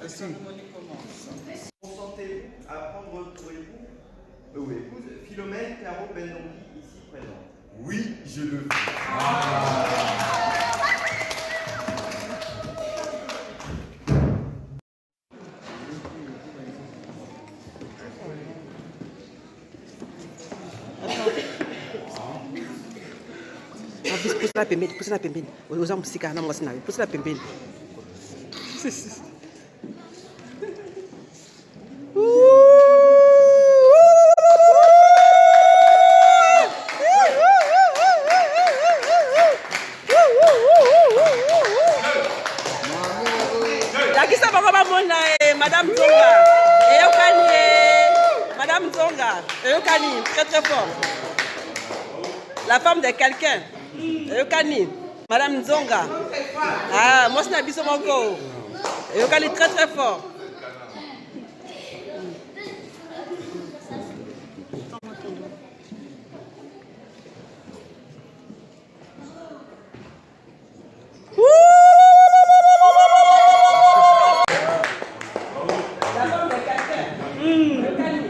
la cérémonie commence. Consentez-vous à prendre pour époux ou épouse Philomene Caro Benongui, ici présente? Oui, je le veux. Pousse la pembeni. Aux hommes si carrément moi c'est pousse la pembeni. Yakisa baba mona Madame Zonga. Et Okani Madame Zonga. Et Okani très très fort. La femme de quelqu'un. Yokani, Madame Zonga. Ah, moi c'est Nabiso Monko. Yokani très très fort. La femme de quelqu'un. Yokani,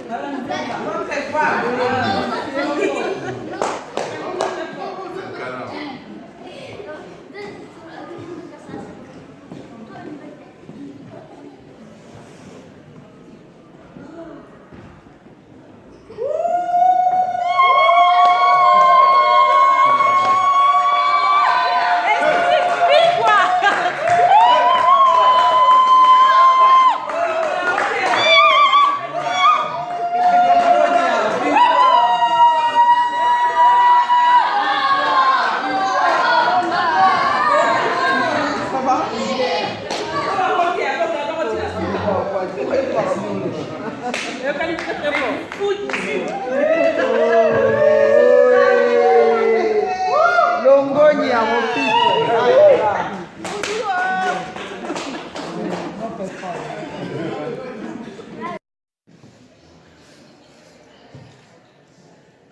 Madame Zonga. Très fort.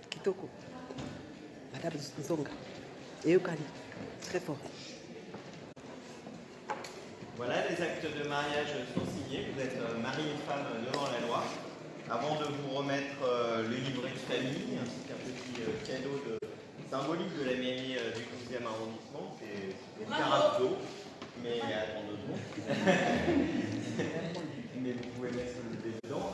Kitoko. Madame Zonga. Et Yokani. Très fort. Voilà, les actes de mariage sont signés. Vous êtes mari et femme devant la loi. Avant de vous remettre le livret de famille, ainsi qu'un petit cadeau symbolique de la mairie du 12e arrondissement, c'est une carafe d'eau, mais attends 2 secondes. Mais vous pouvez mettre le bébé dedans.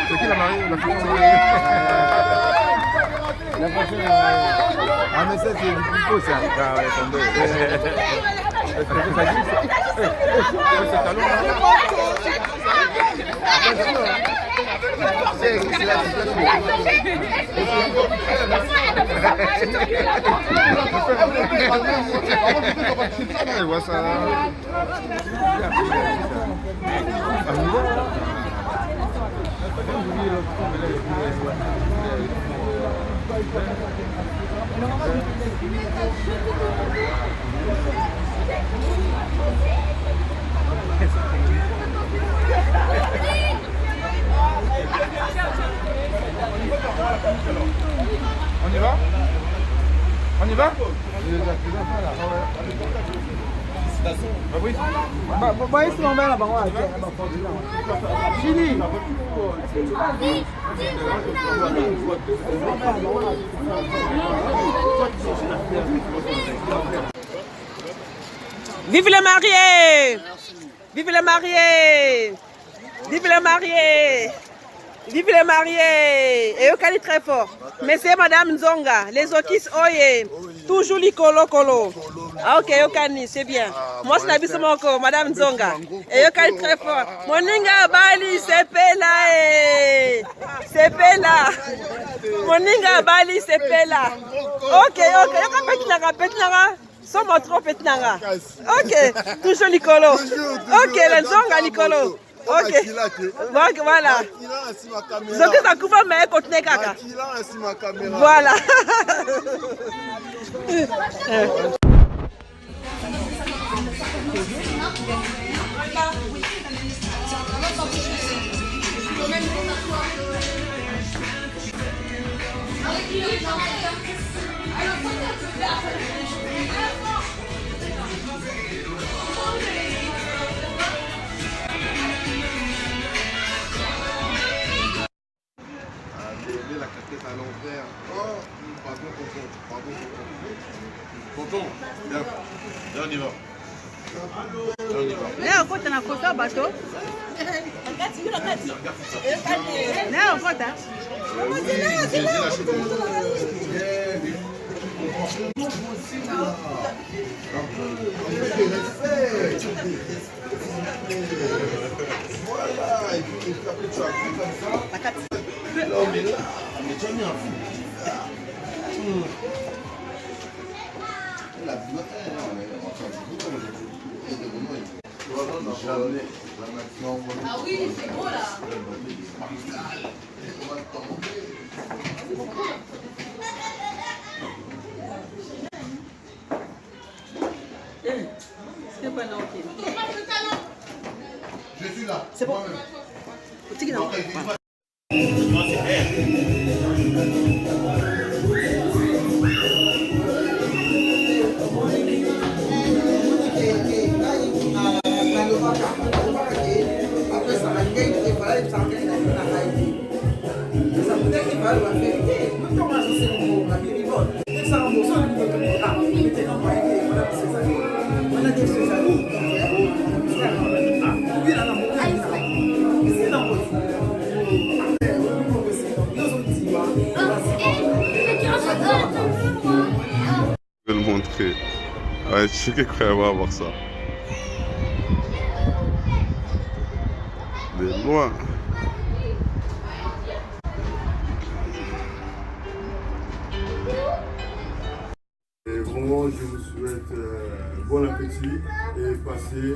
C'est qui la mariée? La prochaine. Ah, mais ça, c'est du pipeau, ça. Ah, ouais, attendez. C'est talon, elle voit ça. y va? On y va? Fabrice? Bah, ils sont là-bas. Chili. Est-ce que tu vas vite? Vive les mariés! Vive les mariés! Vive les mariés! Vive les mariés! Et au Cali très fort. Monsieur et Madame Nzonga, les okis oye. Toujours les colo. Ah ok, au Cali, c'est bien. Moi c'est Nabi Somoko, Madame Nzonga. Et au Cali très fort. Moninga Bali, c'est Pela. C'est Pela. Moninga Bali, c'est Pela. Ok. Y'a Somos trop petnanga. Ok, toujours Nicolo. Ok, les Zonga Nicolo. Ok, voilà. Zoki ça couvre mais continue kaka. Voilà. La casquette à l'envers. Oh, pardon. Tonton, viens, on y va. Leo kota na kota bateau. Leo kota. Voilà, et puis après tu as pris comme ça. Non, mais là, tu as mis un fou. La ah oui, c'est beau là. Je suis là. C'est bon. Je vais le montrer. Ouais, je suis incroyable à voir ça. De loin. Et vraiment, je vous souhaite bon appétit et passer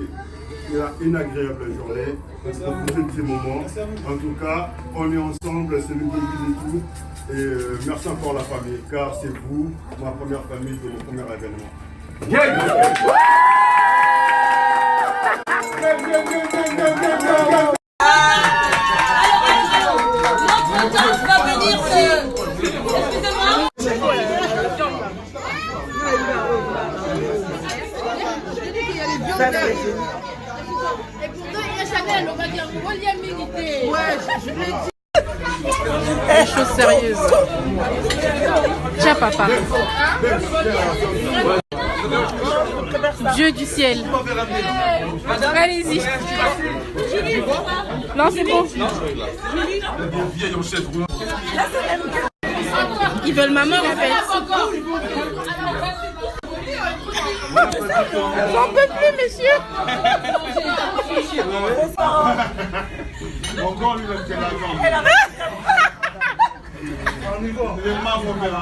une agréable journée. Profitez de ces moments. En tout cas, on est ensemble, c'est le début de tout. Et merci encore la famille, car c'est vous, ma première famille, de mon premier événement. Et pourtant, il y a Chanel, on va dire, William Milité. Ouais, je l'ai dit. Des choses sérieuses. Tiens, papa. Dieu du ciel. Allez-y. Non, c'est bon. Ils veulent ma mort, en fait. J'en peux plus, monsieur. Encore lui, c'est l'argent. On y va. Il est marre, mon père.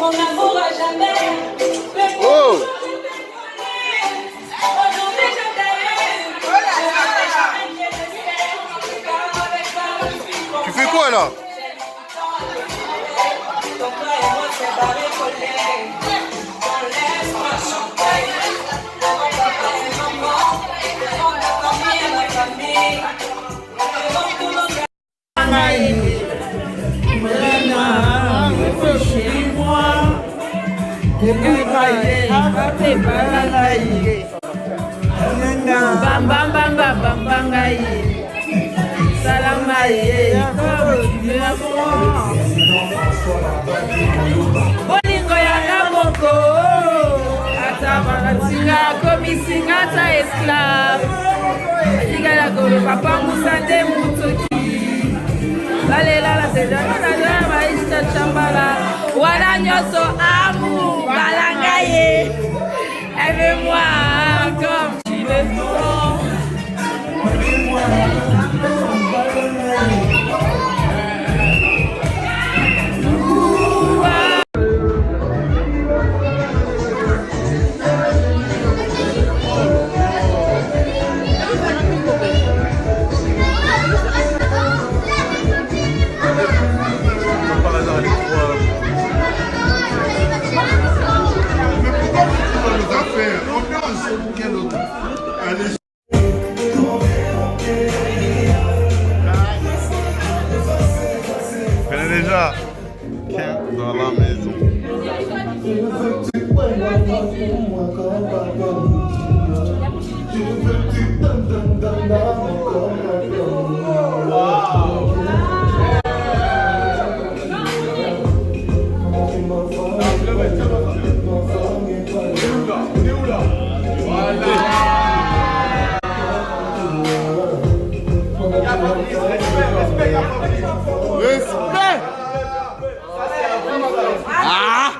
mon amour à jamais. Oh! Aujourd'hui je t'aime. Tu fais quoi là? Ton toi et moi c'est barré collé. On laisse-moi chanter. On va passer maman. On ta famille à ma famille. Donc tout le monde. Chez moi, Bam bam bam bam bam bam gai. Salama ye. Bolingo ya moko. Ata bakatinga komisinga ta esclave. Atigala kolo papa musande mutoki. Balela la sejana na la maisha chambala. Wana nyoso amu balangaye. Aime-moi comme tu le sens. Connais déjà qu'un dans la maison. Respect. Ah,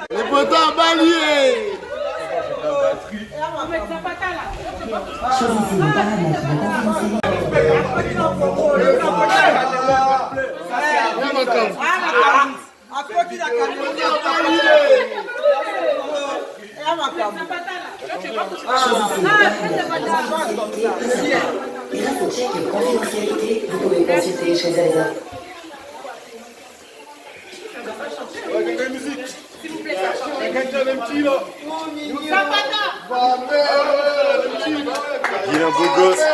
les potins baliés. Grâce au check confidentialité, vous pouvez consulter chez Elsa. S'il vous plaît, Il est un beau gosse.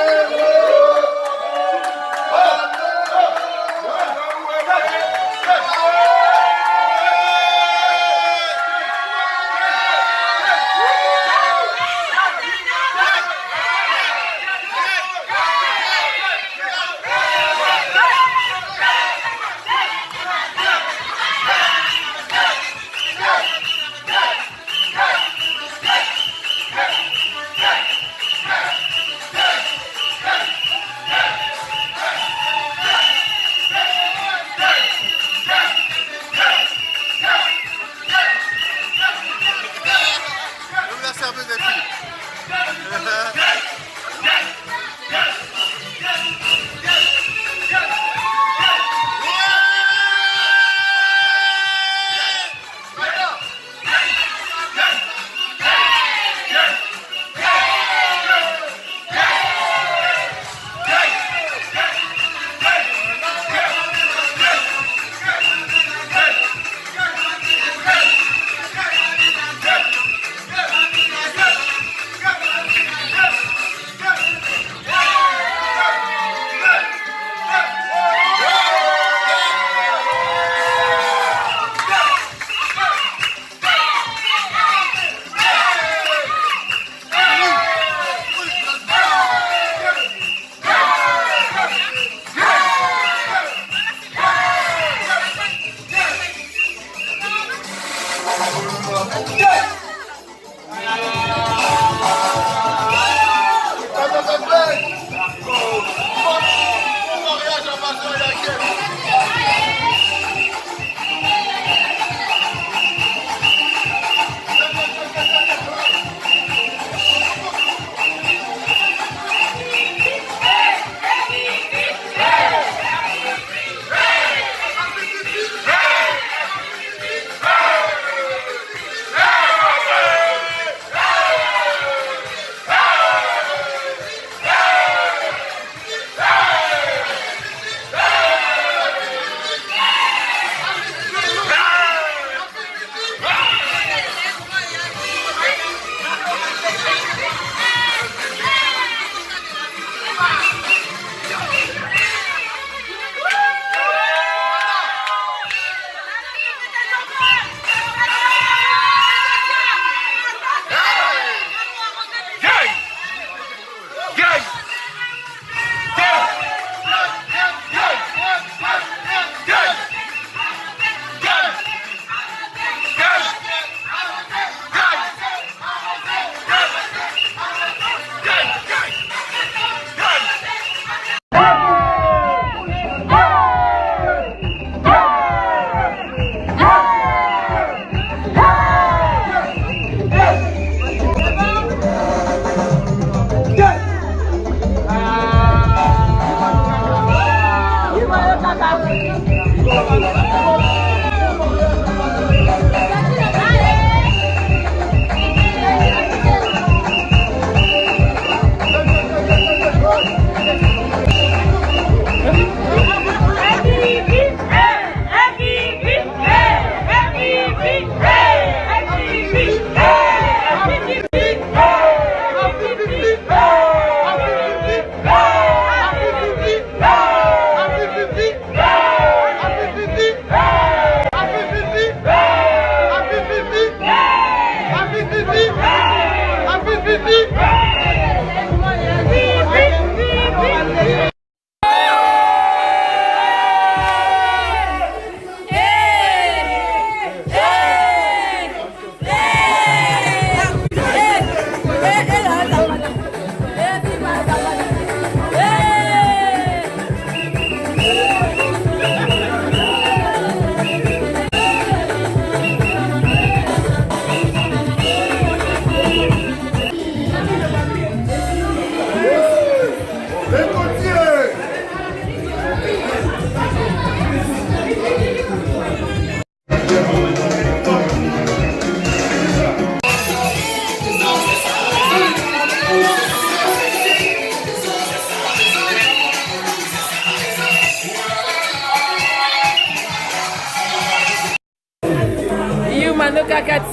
Mano kakat.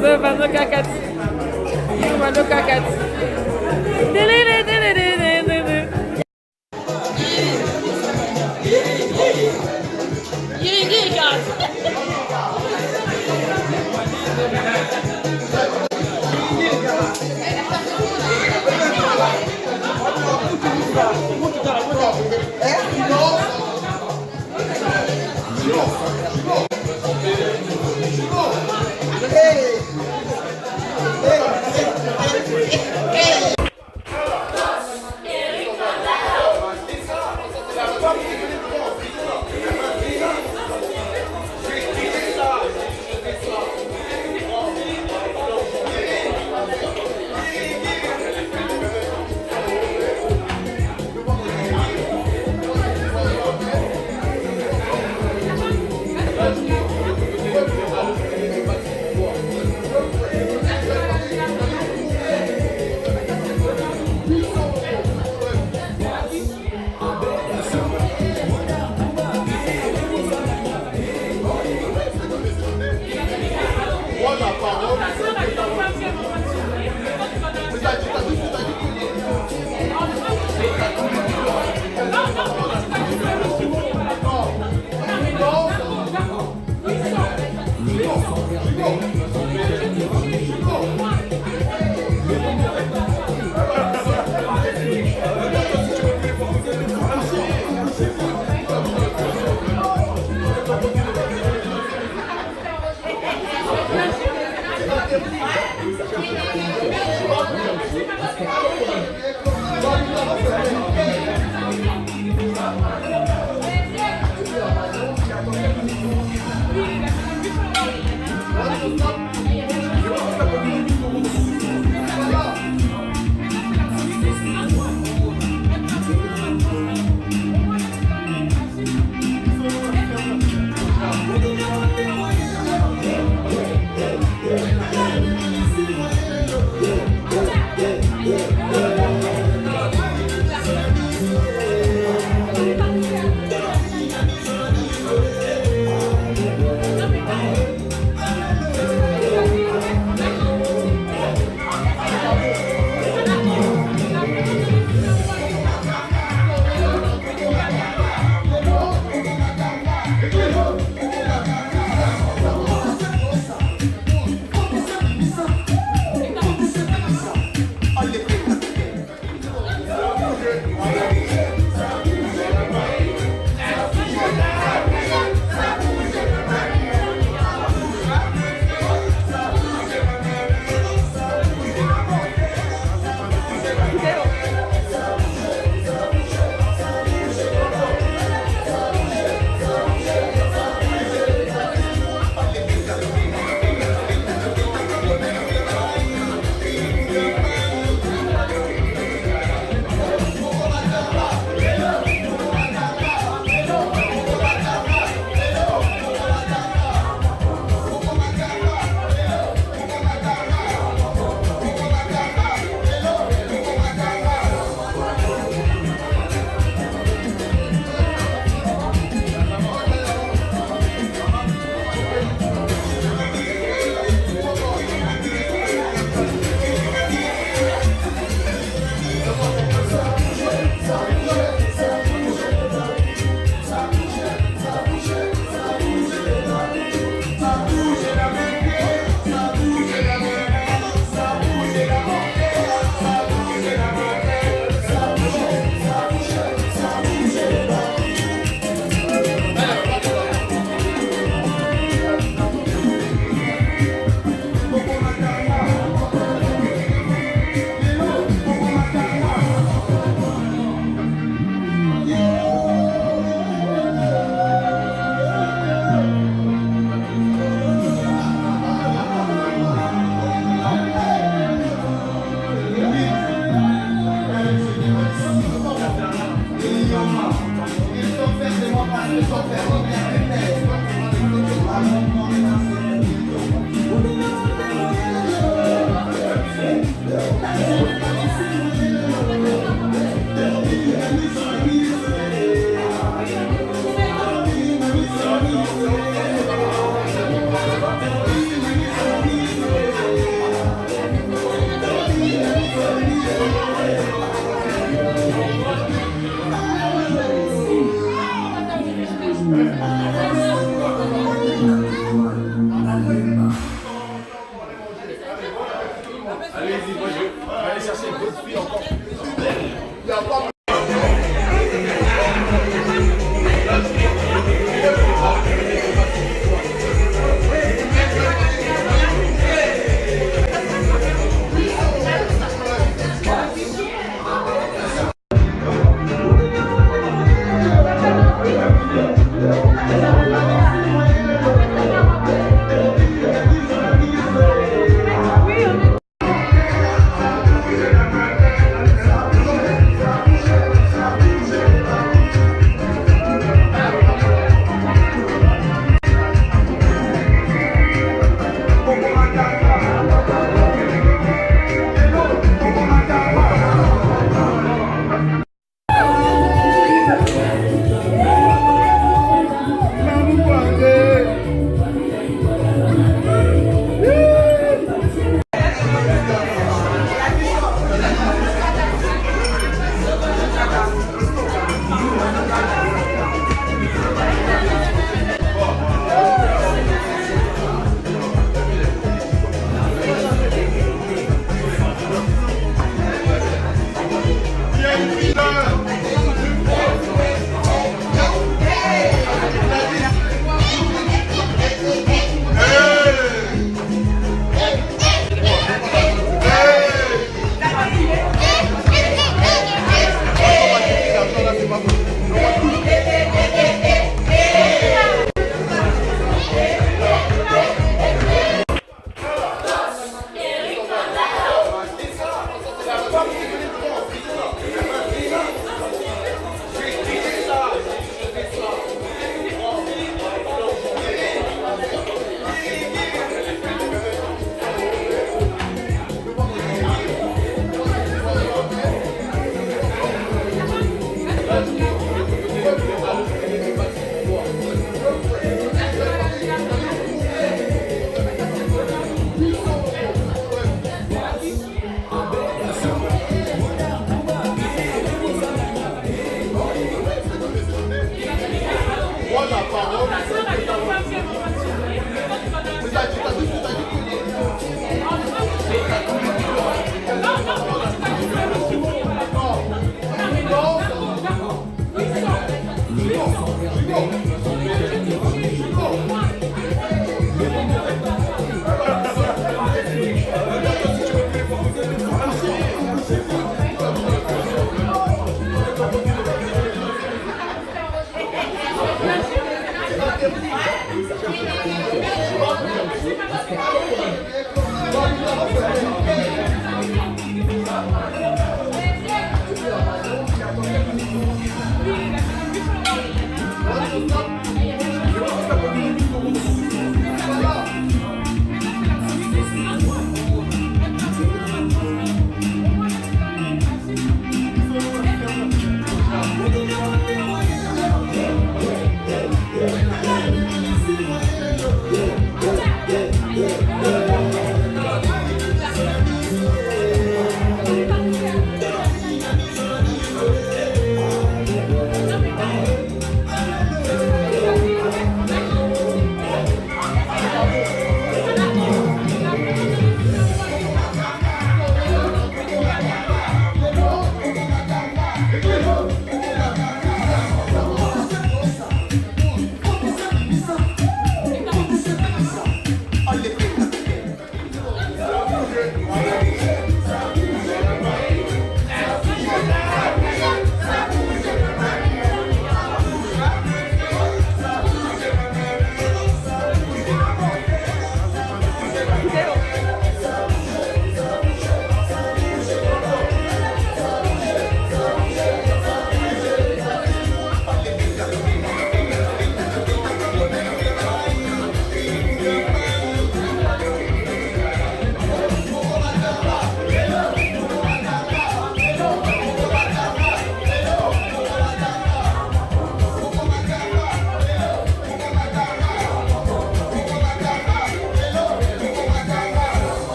So mano kakat. You mano kakat. Stop. Allez-y, moi je vais aller chercher d'autres filles encore plus belles.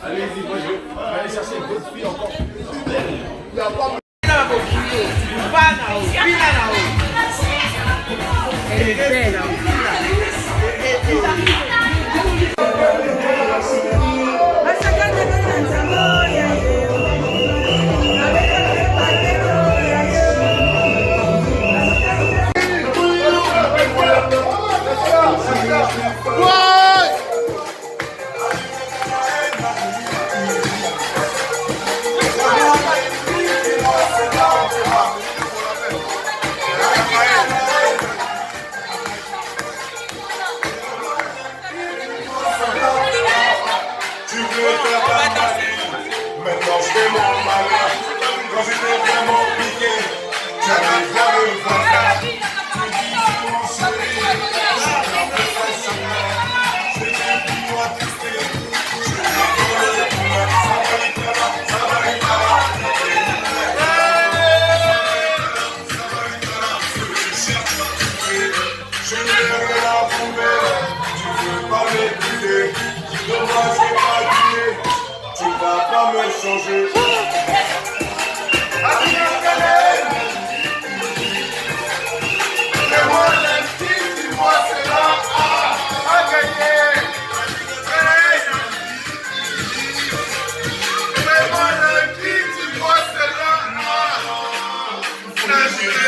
Allez-y, moi je vais aller chercher d'autres filles encore plus belles. Il y a pas maintenant je fais mon malheur. Quand j'étais vraiment piqué, j'avais bien le voisin. Tu dis mon chéri, je t'en fais pas semblant. Je t'ai vu moi tester, je t'ai donné pour moi. Ça va aller là-bas, ça va aller là-bas. Ça va aller là-bas, je cherche à trouver. Je n'ai rien à prouver, tu veux pas m'écouter. Dommage, je vais pas guider. Tu vas pas me changer. Fais-moi l'intime, dis-moi c'est là à gagner. Fais-moi l'intime, dis-moi c'est là à gagner.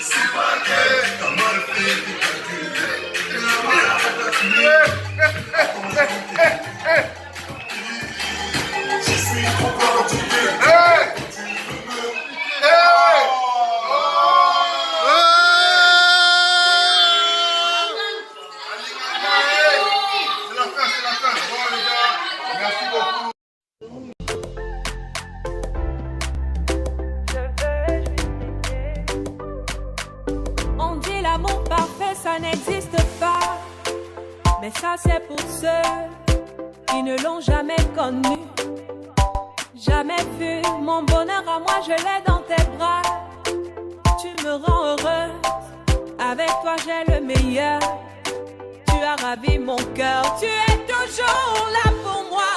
C'est pas que t'as mal fait du calcul. Je suis trop fatigué. Hey! Tu veux me... Hey! C'est la fin, c'est la fin. Bon les gars, merci beaucoup. On dit l'amour parfait, ça n'existe pas. Mais ça c'est pour ceux qui ne l'ont jamais connu. Jamais vu mon bonheur à moi, je l'ai dans tes bras. Tu me rends heureuse, avec toi j'ai le meilleur. Tu as ravi mon cœur, tu es toujours là pour moi.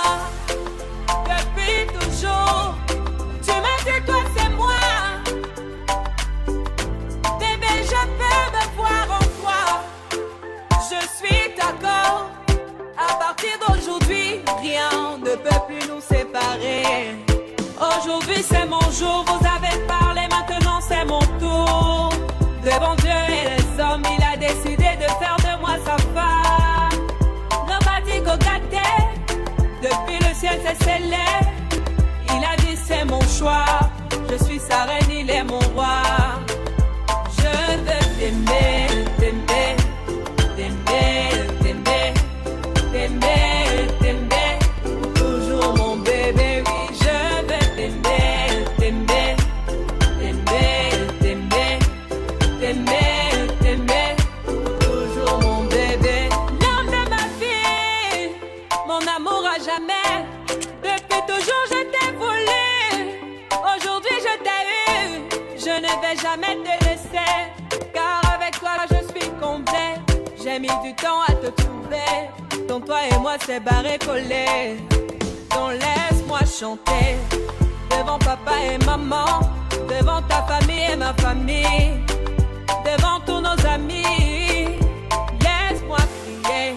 Depuis toujours, tu m'as dit toi c'est moi. Bébé, je peux me voir en toi. Je suis d'accord. À partir d'aujourd'hui, rien ne peut plus nous séparer. Aujourd'hui c'est mon jour, vous avez parlé, maintenant c'est mon tour. Devant Dieu et les hommes, il a décidé de faire de moi sa femme. Nobody go get it. Depuis le ciel c'est scellé. Il a dit c'est mon choix. Je suis sa reine, il est mon roi. Je veux t'aimer, t'aimer, t'aimer, t'aimer, t'aimer, t'aimer. Toujours mon bébé, oui, je veux t'aimer, t'aimer, t'aimer, t'aimer, t'aimer, t'aimer. Toujours mon bébé, l'homme de ma vie, mon amour à jamais. Depuis toujours je t'ai voulu, aujourd'hui je t'ai eu. Je ne vais jamais te laisser, car avec toi je suis complet. J'ai mis du temps à te trouver, donc toi et moi c'est barré collé. Donc laisse-moi chanter, devant papa et maman, devant ta famille et ma famille, devant tous nos amis. Laisse-moi crier,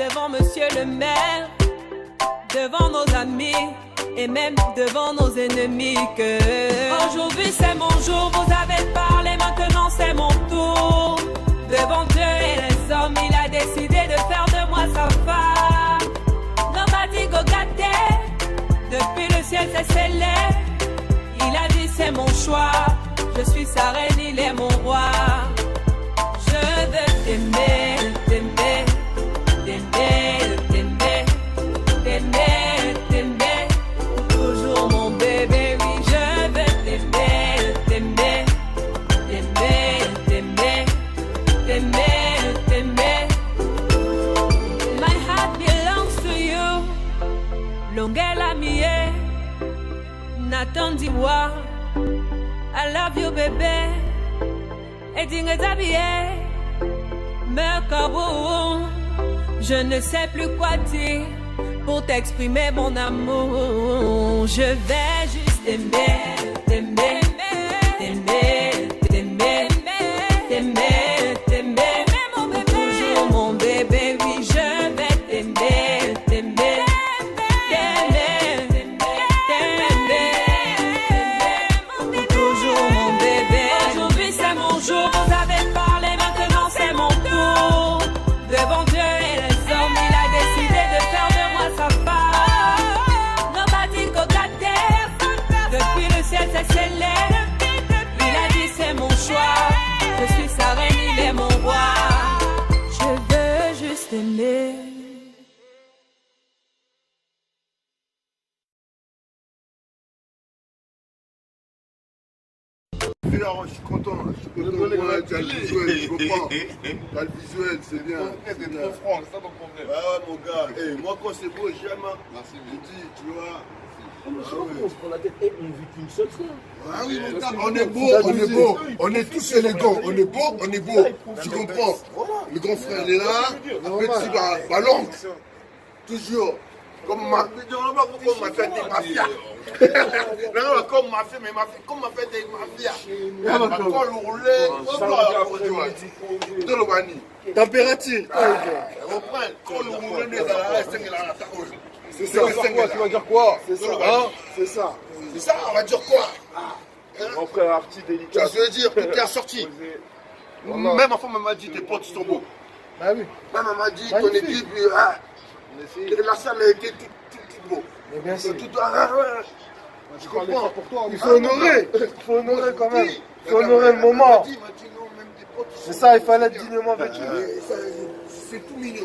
devant monsieur le maire, devant nos amis et même devant nos ennemis que aujourd'hui c'est mon jour, vous avez parlé, maintenant c'est mon tour. Devant Dieu et les hommes, il a décidé de faire de moi sa femme. Nobody go get it. Depuis le ciel c'est scellé. Il a dit c'est mon choix. Je suis sa reine, il est mon roi. Je veux t'aimer, t'aimer, t'aimer, t'aimer, t'aimer, t'aimer. la mienne. Nathan dis-moi, I love you bébé. Et dis-moi t'habiller. Mais comme je ne sais plus quoi dire pour t'exprimer mon amour. Je vais juste t'aimer, t'aimer, t'aimer, t'aimer, t'aimer, t'aimer. Toujours mon bébé, oui, je vais t'aimer, t'aimer, t'aimer, t'aimer. Toujours mon bébé. Aujourd'hui c'est mon jour, vous avez parlé, maintenant c'est mon tour. Devant Dieu et les hommes, il a décidé de faire de moi sa femme. Nobody go got there. Depuis le ciel c'est scellé. Il a dit c'est mon choix. Je suis sa reine, il est mon roi. Je veux juste aimer. Je suis content, je suis content. Ouais, t'as le visuel, je comprends. T'as le visuel, c'est bien. T'es trop franc, c'est ça ton problème. Ah ouais, mon gars. Hey, moi, quand c'est beau, j'aime. Merci. Je dis, tu vois. On se prend la tête et on vit qu'une seule fois. Ah oui, mon gars, on est beau, on est beau. On est tous élégants. On est beau, on est beau. Tu comprends? Le grand frère, il est là. Le petit ballon. Toujours. Comme ma fête des mafias. Non, comme ma fête, mais ma fête, comme ma fête des mafias. Ma colle roulée, de l'Obani. Température. Reprends, colle roulée dans la reste, c'est ça. Tu vas dire quoi? C'est ça. C'est ça. C'est ça, on va dire quoi? Mon frère Arti délicat. Je veux dire, tout est assorti. Même ma femme m'a dit tes potes sont beaux. Bah oui. Même elle m'a dit ton équipe. La salle était tout beau. Mais bien sûr. Je comprends. Il faut honorer. Il faut honorer quand même. Il faut honorer le moment. C'est ça, il fallait être dignement vêtu. C'est tout mignon.